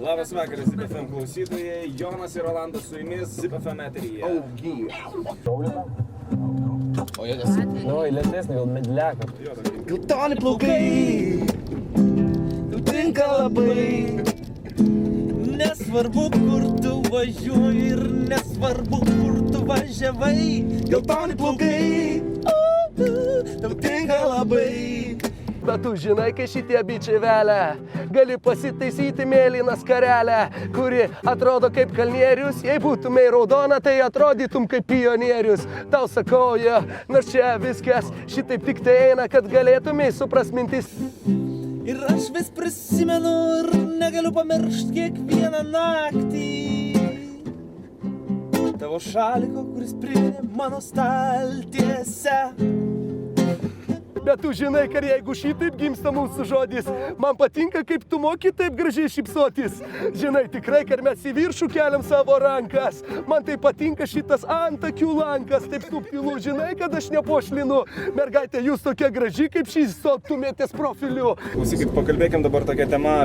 Labas vakaras, Zip FM klausytojai, Jonas ir Rolandas su jumis Zip FM eteryje. O jie nes... Nu, lėtesnė, gal medleka. Geltoni plaukai, tau tinka labai. Nesvarbu, kur tu važiuoji ir nesvarbu, kur tu važiavai. Geltoni plaukai, tau tinka labai. Bet tu žinai, kai šitie bičiai velia, gali pasitaisyti mėlyną skarelę, kuri atrodo kaip kalnierius. Jei būtumei raudona, tai atrodytum kaip pionierius. Tau sakau, jo, nors čia viskas šitaip tik tai eina, kad galėtumei supras mintis. Ir aš vis prisimenu ir negaliu pamiršti kiekvieną naktį tavo šaliko, kuris priminė mano staltiesę. Bet tu žinai, kad jeigu šitaip gimsta mūsų žodis, man patinka, kaip tu moki taip gražiai šypsotis. Žinai, tikrai, kad mes į viršų keliam savo rankas. Man tai patinka šitas antakių lankas, taip subtilu. Žinai, kad aš nepošlinu. Mergaitė, jūs tokia graži, kaip šypsotumėtės profiliu. Klausykit, pakalbėkim dabar tokią temą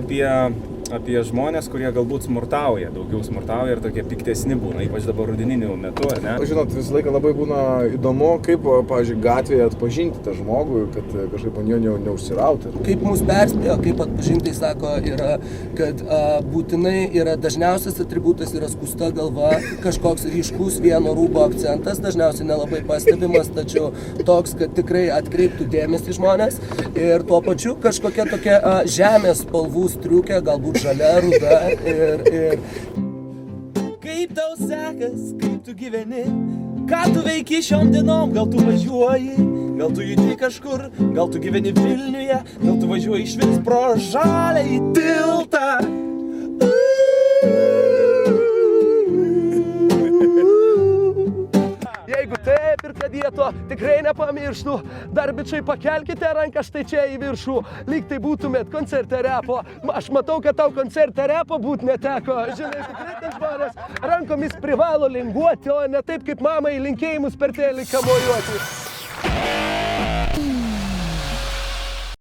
apie žmonės, kurie galbūt smurtauja, daugiau smurtauja ir tokie piktesni būna, ypač dabar rudeniniu metu, ar ne? Žinot, visą laiką labai būna įdomu, kaip, pavyzdžiui, gatvėje atpažinti tą žmogų, kad kažkaip ant jo neužsirauti. Kaip mus perspėjo, kaip atpažintai sako, yra, kad būtinai yra dažniausias atributas yra skusta galva, kažkoks ryškus vieno rūbo akcentas, dažniausiai nelabai pastebimas, tačiau toks, kad tikrai atkreiptų dėmesį žmonės ir tuo pačiu kažkokia tokia žemės spalvų striukė, galbūt žalia, ruda ir... Kaip tau sekas, kaip tu gyveni, ką tu veiki šiom dienom, gal tu važiuoji, gal tu judi kažkur, gal tu gyveni Vilniuje, gal tu važiuoji išvis pro žaliąjį tiltą. Jeigu taip ir kad jie to tikrai nepamirštų, dar bičiai pakelkite ranką štai čia į viršų, lyg tai būtumėt koncerte repo. Aš matau, kad tau koncerte repo būt neteko. Žinai, tikrai ten žmonės rankomis privalo linguoti, o ne taip kaip mamai linkėjimus per teliką mojuoti.